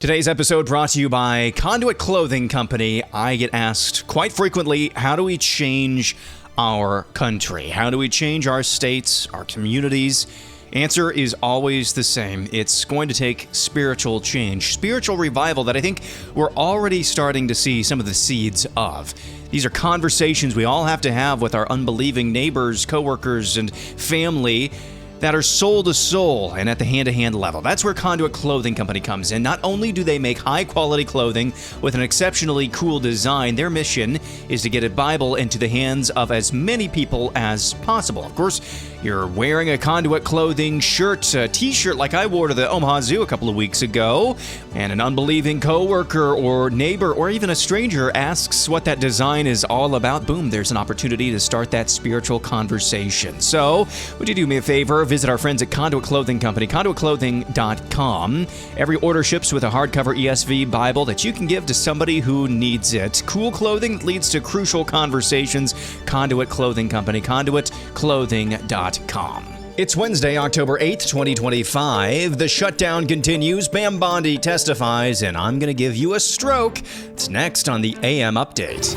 Today's episode brought to you by Conduit Clothing Company. I get asked quite frequently, how do we change our country? How do we change our states, our communities? Answer is always the same. It's going to take spiritual change, spiritual revival that I think we're already starting to see some of the seeds of. These are conversations we all have to have with our unbelieving neighbors, coworkers, and family that are soul to soul and at the hand-to-hand level. That's where Conduit Clothing Company comes in. Not only do they make high-quality clothing with an exceptionally cool design, their mission is to get a Bible into the hands of as many people as possible. Of course, you're wearing a Conduit Clothing shirt, a t-shirt like I wore to the Omaha Zoo a couple of weeks ago, and an unbelieving coworker or neighbor or even a stranger asks what that design is all about. Boom, there's an opportunity to start that spiritual conversation. So, would you do me a favor? Visit our friends at Conduit Clothing Company, conduitclothing.com. Every order ships with a hardcover ESV Bible that you can give to somebody who needs it. Cool clothing that leads to crucial conversations. Conduit Clothing Company, conduitclothing.com. It's Wednesday, October 8th, 2025. The shutdown continues. Pam Bondi testifies, and I'm going to give you a stroke. It's next on the AM Update.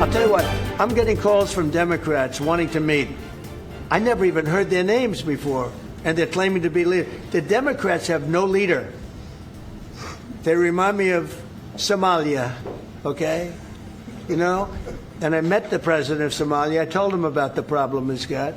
I'll tell you what, I'm getting calls from Democrats wanting to meet. I never even heard their names before, and they're claiming to be leaders. The Democrats have no leader. They remind me of Somalia, okay? You know? And I met the president of Somalia. I told him about the problem he's got.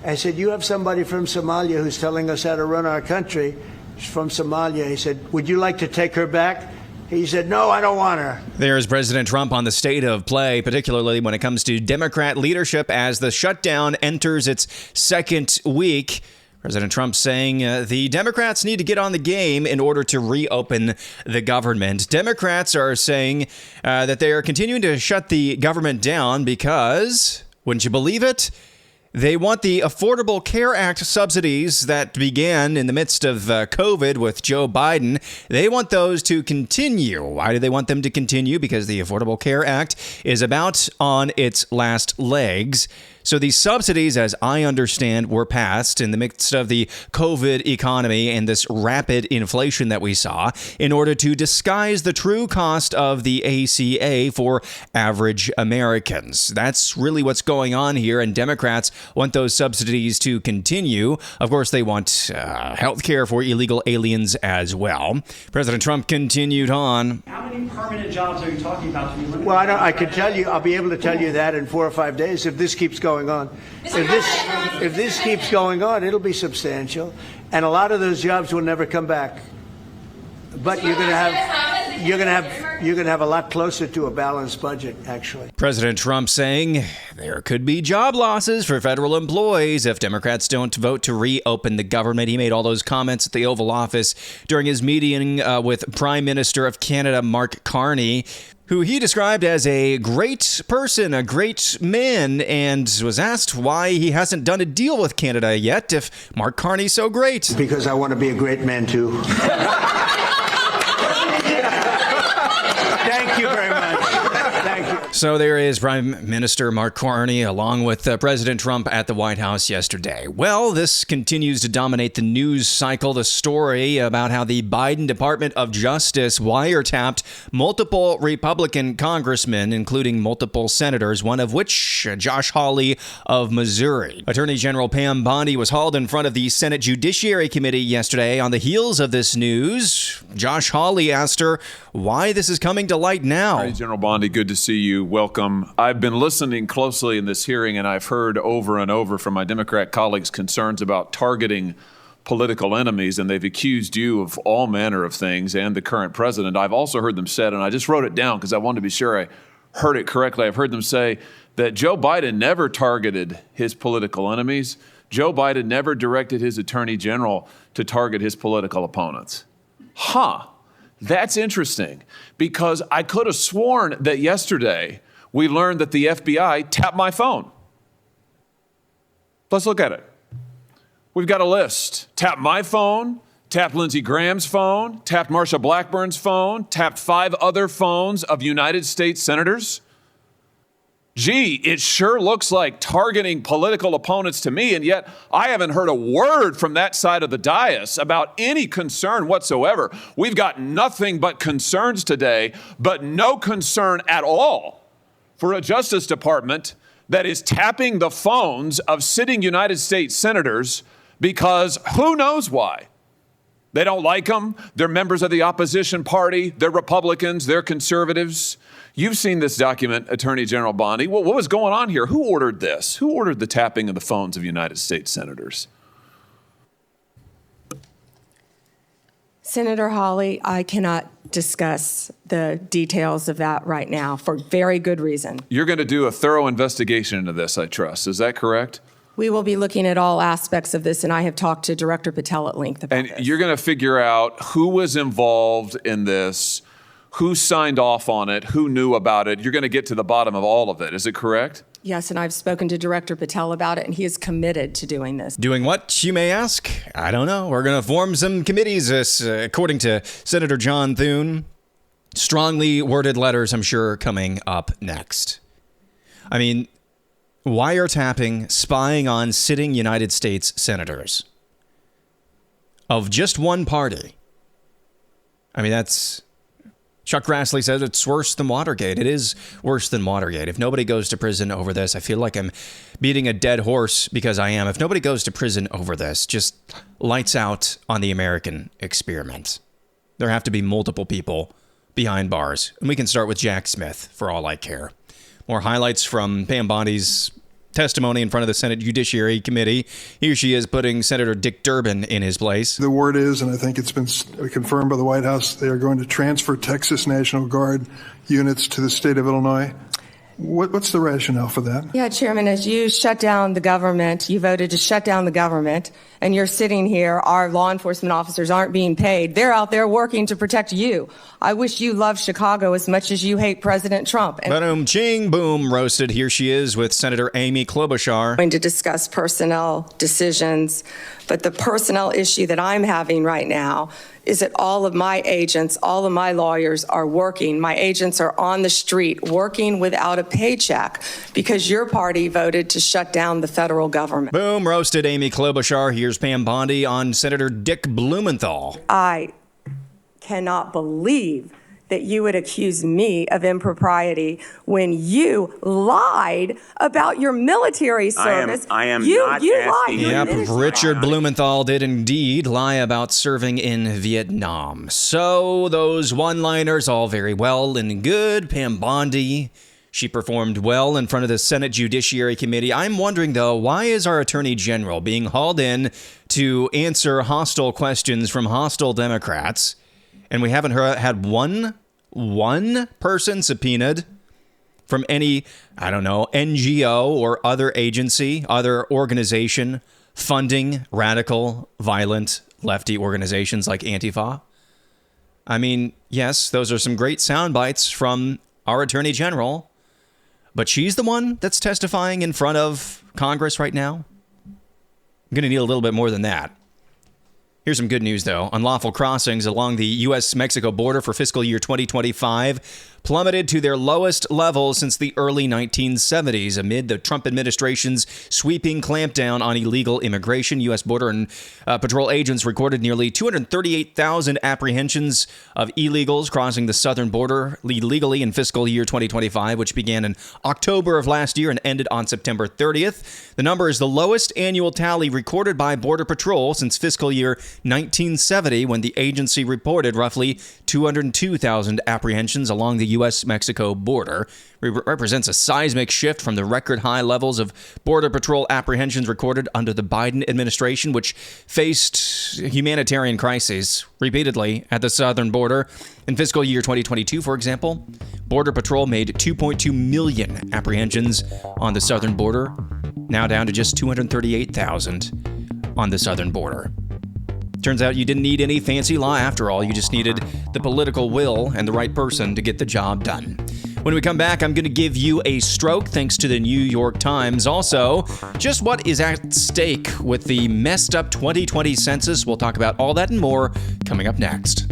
I said, you have somebody from Somalia who's telling us how to run our country. She's from Somalia. He said, would you like to take her back? He said, no, I don't want her. There's President Trump on the state of play, particularly when it comes to Democrat leadership as the shutdown enters its second week. President Trump saying the Democrats need to get on the game in order to reopen the government. Democrats are saying that they are continuing to shut the government down because, wouldn't you believe it? They want the Affordable Care Act subsidies that began in the midst of COVID with Joe Biden. They want those to continue. Why do they want them to continue? Because the Affordable Care Act is about on its last legs. So these subsidies, as I understand, were passed in the midst of the COVID economy and this rapid inflation that we saw in order to disguise the true cost of the ACA for average Americans. That's really what's going on here, and Democrats want those subsidies to continue. Of course, they want health care for illegal aliens as well. President Trump continued on. How many permanent jobs are you talking about? Well, I can tell you, I'll be able to tell you that in 4 or 5 days if this keeps going on. If this keeps going on, it'll be substantial, and a lot of those jobs will never come back. But you're going to have a lot closer to a balanced budget, actually. President Trump saying there could be job losses for federal employees if Democrats don't vote to reopen the government. He made all those comments at the Oval Office during his meeting with Prime Minister of Canada, Mark Carney, who he described as a great person, a great man, and was asked why he hasn't done a deal with Canada yet if Mark Carney's so great. Because I want to be a great man, too. Thank you very much. Thank you. So there is Prime Minister Mark Carney along with President Trump at the White House yesterday. Well, this continues to dominate the news cycle, the story about how the Biden Department of Justice wiretapped multiple Republican congressmen, including multiple senators, one of which, Josh Hawley of Missouri. Attorney General Pam Bondi was hauled in front of the Senate Judiciary Committee yesterday on the heels of this news. Josh Hawley asked her why this is coming to light now. Attorney General Bondi, good to see you. Welcome. I've been listening closely in this hearing, and I've heard over and over from my Democrat colleagues concerns about targeting political enemies, and they've accused you of all manner of things and the current president. I've also heard them said, and I just wrote it down because I wanted to be sure I heard it correctly. I've heard them say that Joe Biden never targeted his political enemies. Joe Biden never directed his attorney general to target his political opponents. That's interesting, because I could have sworn that yesterday we learned that the FBI tapped my phone. Let's look at it. We've got a list. Tapped my phone, tapped Lindsey Graham's phone, tapped Marsha Blackburn's phone, tapped 5 other phones of United States senators. Gee, it sure looks like targeting political opponents to me, and yet I haven't heard a word from that side of the dais about any concern whatsoever. We've got nothing but concerns today, but no concern at all for a Justice Department that is tapping the phones of sitting United States senators because who knows why. They don't like them. They're members of the opposition party. They're Republicans. They're conservatives. You've seen this document, Attorney General Bondi. What was going on here? Who ordered this? Who ordered the tapping of the phones of United States senators? Senator Hawley, I cannot discuss the details of that right now for very good reason. You're going to do a thorough investigation into this, I trust. Is that correct? We will be looking at all aspects of this, and I have talked to Director Patel at length about this. And you're going to figure out who was involved in this, who signed off on it, who knew about it. You're going to get to the bottom of all of it. Is it correct? Yes, and I've spoken to Director Patel about it, and he is committed to doing this. Doing what, you may ask? I don't know. We're going to form some committees, according to Senator John Thune. Strongly worded letters, I'm sure, coming up next. I mean, wiretapping, spying on sitting United States senators of just one party. I mean, that's... Chuck Grassley says it's worse than Watergate. It is worse than Watergate. If nobody goes to prison over this, I feel like I'm beating a dead horse because I am. If nobody goes to prison over this, just lights out on the American experiment. There have to be multiple people behind bars. And we can start with Jack Smith, for all I care. More highlights from Pam Bondi's testimony in front of the Senate Judiciary Committee. Here she is putting Senator Dick Durbin in his place. The word is, and I think it's been confirmed by the White House, they are going to transfer Texas National Guard units to the state of Illinois. What's the rationale for that? Yeah, Chairman, as you shut down the government, you voted to shut down the government, and you're sitting here, our law enforcement officers aren't being paid. They're out there working to protect you. I wish you loved Chicago as much as you hate President Trump. Boom, ching, boom, roasted. Here she is with Senator Amy Klobuchar. I'm going to discuss personnel decisions, but the personnel issue that I'm having right now is that all of my agents, all of my lawyers are working. My agents are on the street working without a paycheck because your party voted to shut down the federal government. Boom, roasted Amy Klobuchar. Here's Pam Bondi on Senator Dick Blumenthal. I cannot believe that you would accuse me of impropriety when you lied about your military service. I am not asking you. Yep, Richard Blumenthal did indeed lie about serving in Vietnam. So those one-liners, all very well and good. Pam Bondi, she performed well in front of the Senate Judiciary Committee. I'm wondering, though, why is our Attorney General being hauled in to answer hostile questions from hostile Democrats? And we haven't had one person subpoenaed from any, I don't know, NGO or other agency, other organization funding radical, violent, lefty organizations like Antifa. I mean, yes, those are some great sound bites from our Attorney General, but she's the one that's testifying in front of Congress right now. I'm going to need a little bit more than that. Here's some good news, though. Unlawful crossings along the U.S.-Mexico border for fiscal year 2025 plummeted to their lowest level since the early 1970s amid the Trump administration's sweeping clampdown on illegal immigration. U.S. Border and Patrol agents recorded nearly 238,000 apprehensions of illegals crossing the southern border illegally in fiscal year 2025, which began in October of last year and ended on September 30th. The number is the lowest annual tally recorded by Border Patrol since fiscal year 1970, when the agency reported roughly 202,000 apprehensions along the U.S.-Mexico border. It represents a seismic shift from the record high levels of Border Patrol apprehensions recorded under the Biden administration, which faced humanitarian crises repeatedly at the southern border. In fiscal year 2022, for example, Border Patrol made 2.2 million apprehensions on the southern border, now down to just 238,000 on the southern border. Turns out you didn't need any fancy law after all. You just needed the political will and the right person to get the job done. When we come back, I'm going to give you a stroke thanks to the New York Times. Also, just what is at stake with the messed up 2020 census. We'll talk about all that and more coming up next.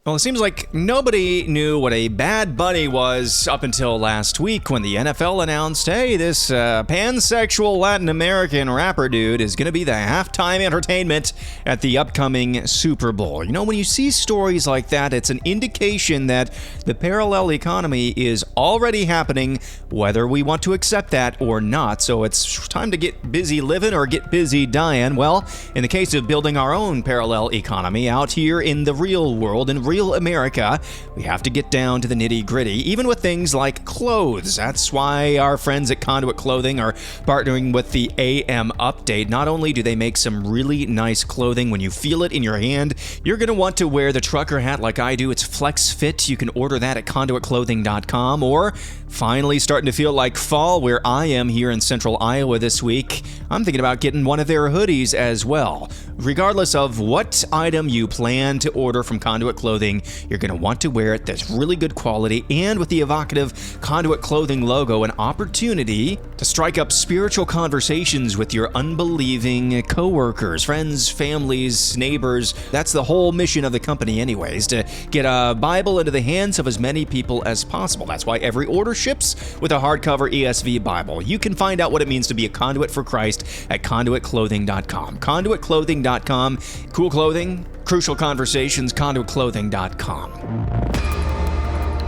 Well, it seems like nobody knew what a bad bunny was up until last week when the NFL announced, hey, this pansexual Latin American rapper dude is going to be the halftime entertainment at the upcoming Super Bowl. You know, when you see stories like that, it's an indication that the parallel economy is already happening, whether we want to accept that or not. So it's time to get busy living or get busy dying. Well, in the case of building our own parallel economy out here in the real world, in real America, we have to get down to the nitty-gritty, even with things like clothes. That's why our friends at Conduit Clothing are partnering with the AM Update. Not only do they make some really nice clothing, when you feel it in your hand, you're going to want to wear the trucker hat like I do. It's Flex Fit. You can order that at conduitclothing.com, or finally starting to feel like fall where I am here in central Iowa this week. I'm thinking about getting one of their hoodies as well. Regardless of what item you plan to order from Conduit Clothing, you're going to want to wear it. That's really good quality, and with the evocative Conduit Clothing logo, an opportunity to strike up spiritual conversations with your unbelieving coworkers, friends, families, neighbors. That's the whole mission of the company anyways, to get a Bible into the hands of as many people as possible. That's why every order ships with a hardcover ESV Bible. You can find out what it means to be a conduit for Christ at conduitclothing.com. Conduitclothing.com. Cool clothing, crucial conversations, conduitclothing.com.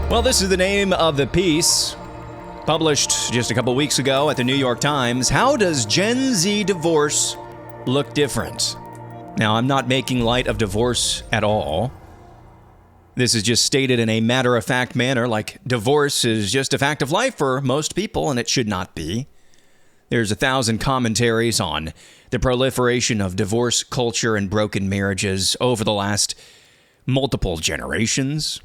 Well, this is the name of the piece published just a couple weeks ago at the New York Times. How does Gen Z divorce look different? Now, I'm not making light of divorce at all. This is just stated in a matter-of-fact manner, like divorce is just a fact of life for most people, and it should not be. There's 1,000 commentaries on the proliferation of divorce culture and broken marriages over the last multiple generations.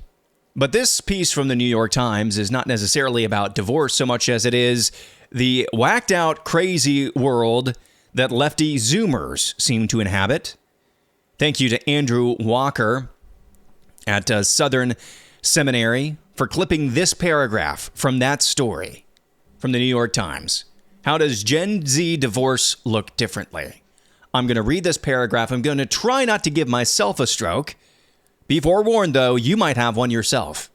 But this piece from the New York Times is not necessarily about divorce so much as it is the whacked-out, crazy world that lefty Zoomers seem to inhabit. Thank you to Andrew Walker at Southern Seminary for clipping this paragraph from that story from the New York Times. How does Gen Z divorce look differently? I'm going to read this paragraph. I'm going to try not to give myself a stroke. Be forewarned, though, you might have one yourself.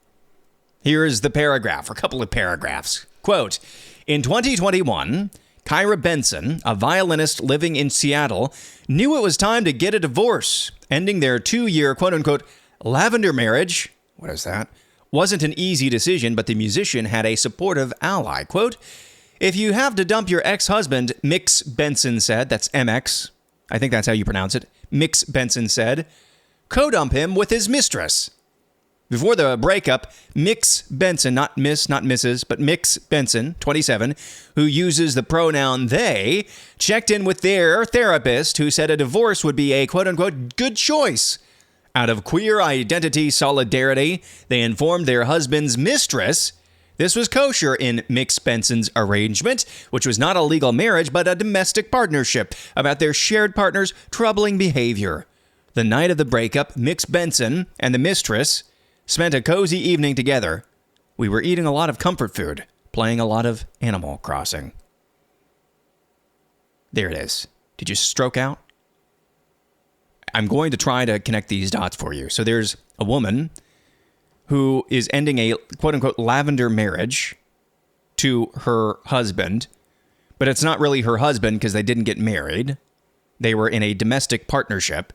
Here is the paragraph, or a couple of paragraphs. Quote, in 2021, Kyra Benson, a violinist living in Seattle, knew it was time to get a divorce, ending their 2-year, quote-unquote, lavender marriage. What is that? Wasn't an easy decision, but the musician had a supportive ally. Quote, if you have to dump your ex-husband, Mix Benson said, that's MX, I think that's how you pronounce it, Mix Benson said, co-dump him with his mistress. Before the breakup, Mix Benson, not Miss, not Mrs., but Mix Benson, 27, who uses the pronoun they, checked in with their therapist who said a divorce would be a quote-unquote good choice. Out of queer identity solidarity, they informed their husband's mistress this was kosher in Mix Benson's arrangement, which was not a legal marriage but a domestic partnership, about their shared partner's troubling behavior. The night of the breakup, Mix Benson and the mistress spent a cozy evening together. We were eating a lot of comfort food, playing a lot of Animal Crossing. There it is. Did you stroke out? I'm going to try to connect these dots for you. So there's a woman who is ending a quote-unquote lavender marriage to her husband, but it's not really her husband because they didn't get married. They were in a domestic partnership.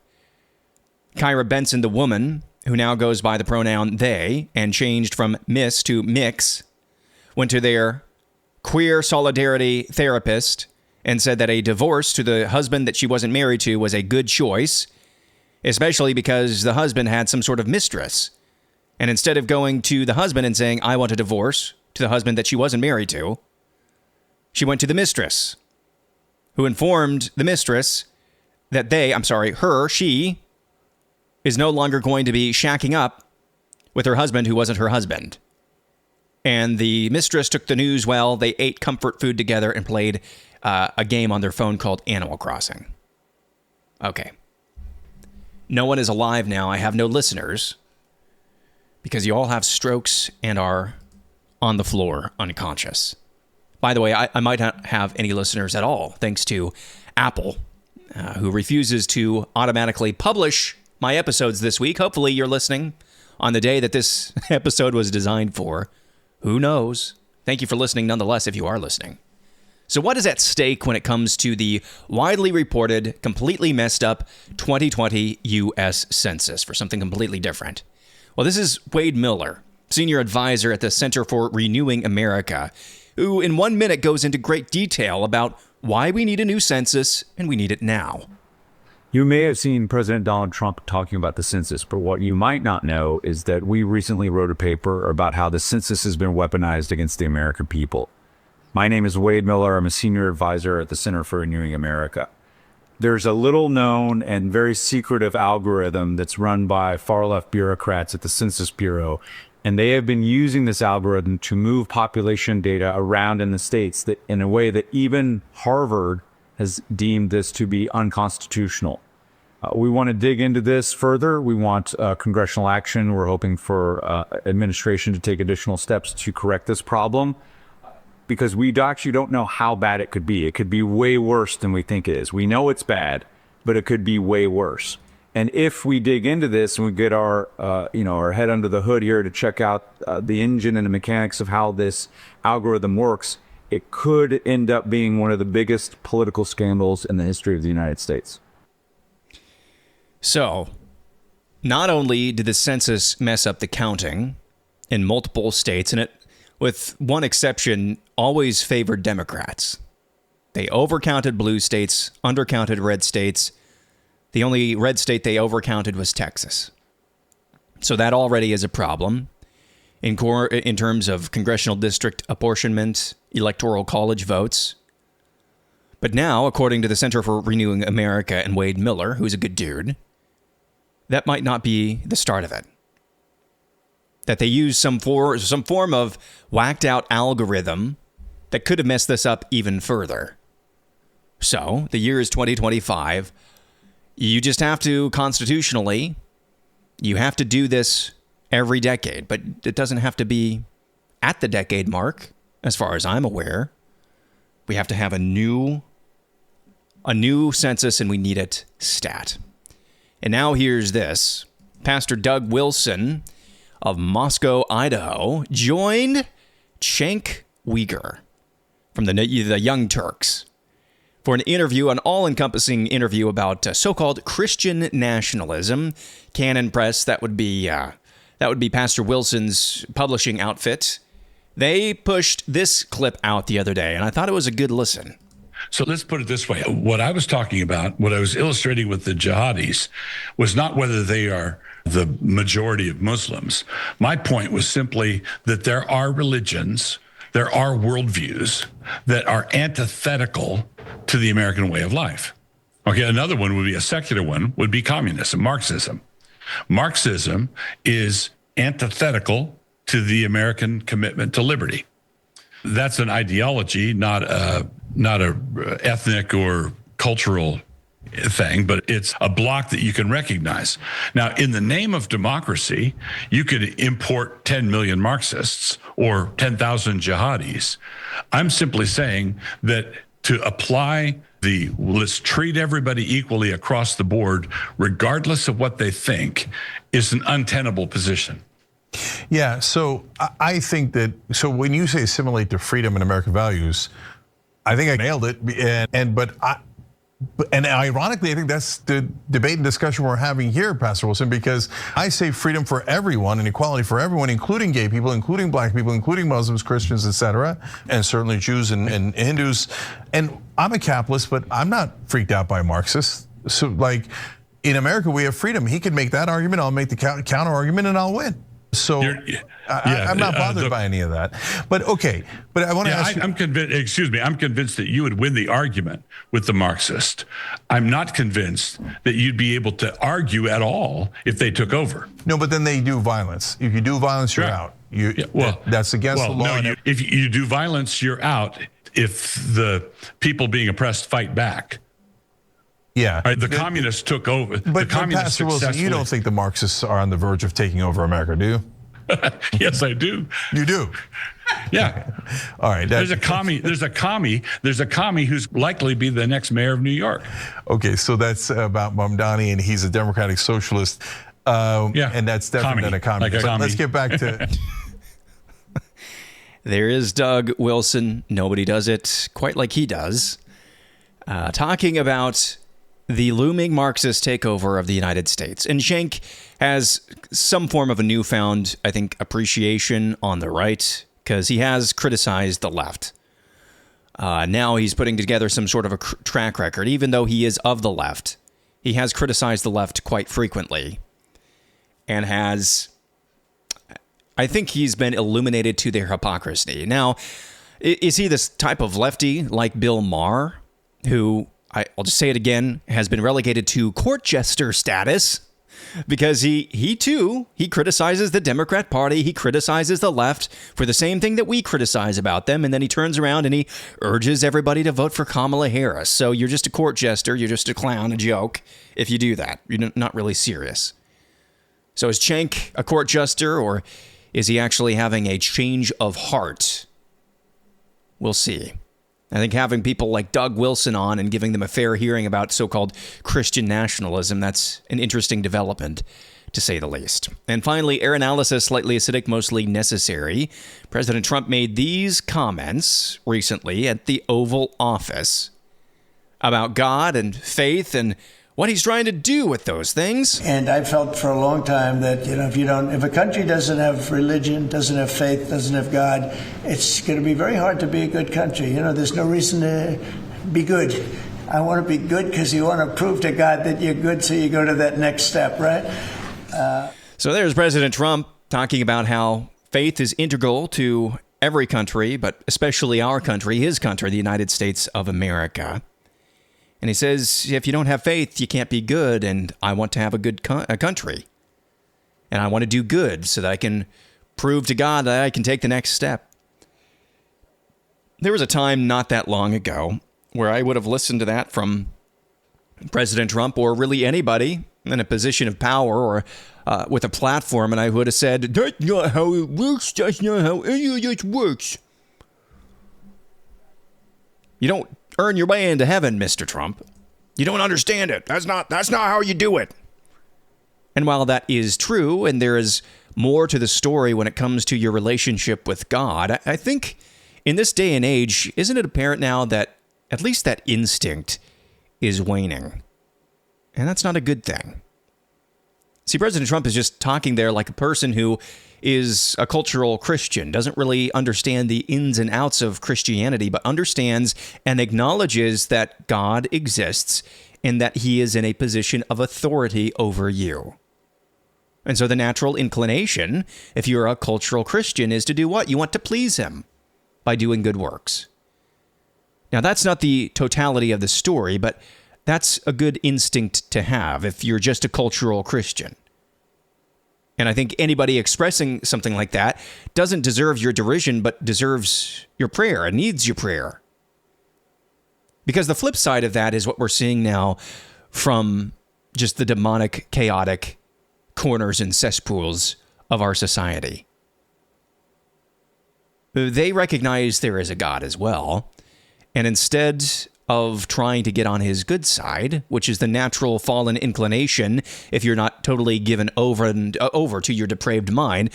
Kyra Benson, the woman, who now goes by the pronoun they and changed from Miss to Mix, went to their queer solidarity therapist and said that a divorce to the husband that she wasn't married to was a good choice, especially because the husband had some sort of mistress. And instead of going to the husband and saying, I want a divorce, to the husband that she wasn't married to, she went to the mistress, who informed the mistress that she is no longer going to be shacking up with her husband who wasn't her husband. And the mistress took the news well. They ate comfort food together and played a game on their phone called Animal Crossing. Okay. No one is alive now. I have no listeners because you all have strokes and are on the floor unconscious. By the way, I might not have any listeners at all, thanks to Apple, who refuses to automatically publish my episodes this week. Hopefully you're listening on the day that this episode was designed for. Who knows? Thank you for listening nonetheless, if you are listening. So what is at stake when it comes to the widely reported, completely messed up 2020 U.S. Census for something completely different? Well, this is Wade Miller, senior advisor at the Center for Renewing America, who in 1 minute goes into great detail about why we need a new census and we need it now. You may have seen President Donald Trump talking about the census, but what you might not know is that we recently wrote a paper about how the census has been weaponized against the American people. My name is Wade Miller. I'm a senior advisor at the Center for Renewing America. There's a little known and very secretive algorithm that's run by far-left bureaucrats at the Census Bureau, and they have been using this algorithm to move population data around in the states that, in a way that even Harvard has deemed this to be unconstitutional. We want to dig into this further. We want congressional action. We're hoping for administration to take additional steps to correct this problem, because we actually don't know how bad it could be. It could be way worse than we think it is. We know it's bad, but it could be way worse. And if we dig into this and we get our head under the hood here to check out the engine and the mechanics of how this algorithm works, it could end up being one of the biggest political scandals in the history of the United States. So, not only did the census mess up the counting in multiple states, and it, with one exception, always favored Democrats. They overcounted blue states, undercounted red states. The only red state they overcounted was Texas. So that already is a problem in terms of congressional district apportionment, electoral college votes. But now, according to the Center for Renewing America and Wade Miller, who's a good dude, that might not be the start of it. That they use some form of whacked out algorithm that could have messed this up even further. So, the year is 2025. You just have to, constitutionally, you have to do this every decade. But it doesn't have to be at the decade mark, as far as I'm aware. We have to have a new census, and we need it stat. And now here's this. Pastor Doug Wilson of Moscow, Idaho, joined Cenk Uygur from the Young Turks for an interview, an all-encompassing interview about so-called Christian nationalism. Canon Press, that would be Pastor Wilson's publishing outfit. They pushed this clip out the other day, and I thought it was a good listen. So let's put it this way. What I was talking about, what I was illustrating with the jihadis, was not whether they are the majority of Muslims. My point was simply that there are religions, there are worldviews that are antithetical to the American way of life. Okay, another one would be a secular one, would be communism, Marxism. Marxism is antithetical to the American commitment to liberty. That's an ideology, not a ethnic or cultural thing, but it's a block that you can recognize. Now, in the name of democracy, you could import 10 million Marxists or 10,000 jihadis. I'm simply saying that to apply let's treat everybody equally across the board, regardless of what they think, is an untenable position. Yeah, so I think that, so when you say assimilate to freedom and American values, I think I nailed it. And ironically, I think that's the debate and discussion we're having here, Pastor Wilson, because I say freedom for everyone and equality for everyone, including gay people, including black people, including Muslims, Christians, etc., and certainly Jews and Hindus. And I'm a capitalist, but I'm not freaked out by Marxists. So like in America, we have freedom. He can make that argument, I'll make the counter argument, and I'll win. So I'm not bothered by any of that. But okay, but I want to ask you. I'm convinced that you would win the argument with the Marxist. I'm not convinced that you'd be able to argue at all if they took over. No, but then they do violence. If you do violence, you're out. That's against the law. No, if you do violence, you're out. If the people being oppressed fight back. Yeah, right, the communists took over. But Pastor Wilson, you don't think the Marxists are on the verge of taking over America, do you? Yes, I do. You do? Yeah. All right. There's a commie who's likely to be the next mayor of New York. Okay, so that's about Bondi, and he's a Democratic socialist. And that's definitely not a commie. Like a commie. Let's get back to... There is Doug Wilson. Nobody does it quite like he does. Talking about the looming Marxist takeover of the United States. And Cenk has some form of a newfound, I think, appreciation on the right, because he has criticized the left. Now he's putting together some sort of a track record. Even though he is of the left, he has criticized the left quite frequently. And has... I think he's been illuminated to their hypocrisy. Now, is he this type of lefty like Bill Maher, who, I'll just say it again, has been relegated to court jester status because he too criticizes the Democrat Party, he criticizes the left for the same thing that we criticize about them, and then he turns around and he urges everybody to vote for Kamala Harris. So you're just a court jester, you're just a clown, a joke, if you do that. You're not really serious. So is Cenk a court jester, or is he actually having a change of heart? We'll see. I think having people like Doug Wilson on and giving them a fair hearing about so-called Christian nationalism, that's an interesting development, to say the least. And finally, air analysis, slightly acidic, mostly necessary. President Trump made these comments recently at the Oval Office about God and faith and what he's trying to do with those things. And I felt for a long time that, if a country doesn't have religion, doesn't have faith, doesn't have God, it's going to be very hard to be a good country. There's no reason to be good. I want to be good because you want to prove to God that you're good, so you go to that next step, right? So there's President Trump talking about how faith is integral to every country, but especially our country, his country, the United States of America. And he says, if you don't have faith, you can't be good, and I want to have a good country. And I want to do good so that I can prove to God that I can take the next step. There was a time not that long ago where I would have listened to that from President Trump, or really anybody in a position of power or with a platform, and I would have said, that's not how it works, that's not how any of this works. You don't earn your way into heaven, Mr. Trump. You don't understand it. That's not how you do it. And while that is true, and there is more to the story when it comes to your relationship with God, I think in this day and age, isn't it apparent now that at least that instinct is waning? And that's not a good thing. See, President Trump is just talking there like a person who is a cultural Christian, doesn't really understand the ins and outs of Christianity, but understands and acknowledges that God exists and that he is in a position of authority over you. And so the natural inclination, if you're a cultural Christian, is to do what? You want to please him by doing good works. Now, that's not the totality of the story, but that's a good instinct to have if you're just a cultural Christian. And I think anybody expressing something like that doesn't deserve your derision, but deserves your prayer and needs your prayer. Because the flip side of that is what we're seeing now from just the demonic, chaotic corners and cesspools of our society. They recognize there is a God as well. And instead of trying to get on his good side, which is the natural fallen inclination if you're not totally given over to your depraved mind,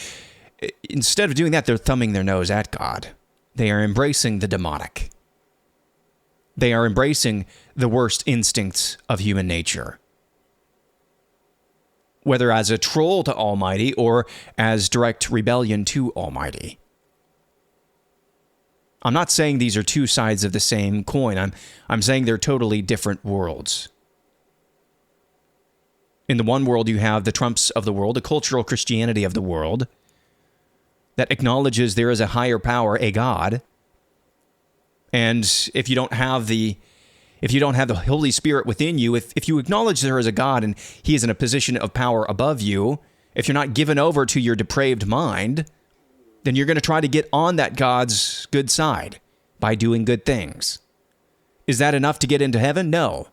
instead of doing that, they're thumbing their nose at God. They are embracing the demonic. They are embracing the worst instincts of human nature. Whether as a troll to Almighty or as direct rebellion to Almighty. I'm not saying these are two sides of the same coin. I'm saying they're totally different worlds. In the one world, you have the Trumps of the world, the cultural Christianity of the world, that acknowledges there is a higher power, a God. And if you don't have the Holy Spirit within you, if you acknowledge there is a God and he is in a position of power above you, if you're not given over to your depraved mind, then you're going to try to get on that God's good side by doing good things. Is that enough to get into heaven? No.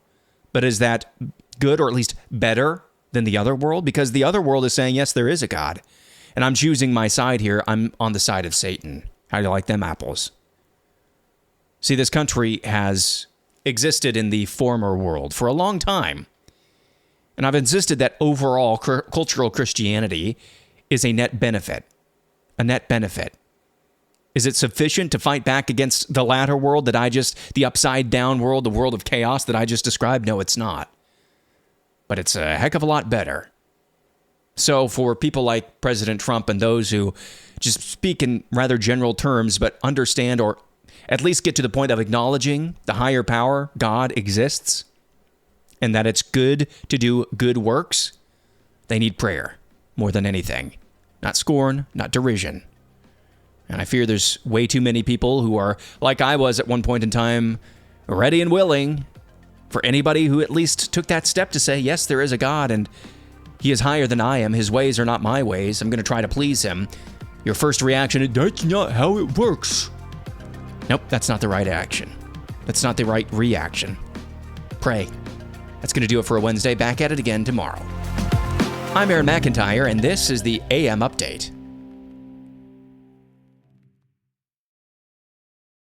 But is that good, or at least better than the other world? Because the other world is saying, yes, there is a God. And I'm choosing my side here. I'm on the side of Satan. How do you like them apples? See, this country has existed in the former world for a long time. And I've insisted that overall cultural Christianity is a net benefit. A net benefit. Is it sufficient to fight back against the latter world the upside down world, the world of chaos that I just described? No, it's not. But it's a heck of a lot better. So for people like President Trump and those who just speak in rather general terms, but understand or at least get to the point of acknowledging the higher power, God, exists, and that it's good to do good works, they need prayer more than anything. Not scorn, not derision. And I fear there's way too many people who are, like I was at one point in time, ready and willing for anybody who at least took that step to say, yes, there is a God, and he is higher than I am. His ways are not my ways. I'm going to try to please him. Your first reaction is, that's not how it works. Nope, that's not the right action. That's not the right reaction. Pray. That's going to do it for a Wednesday. Back at it again tomorrow. I'm Aaron McIntire, and this is the AM Update.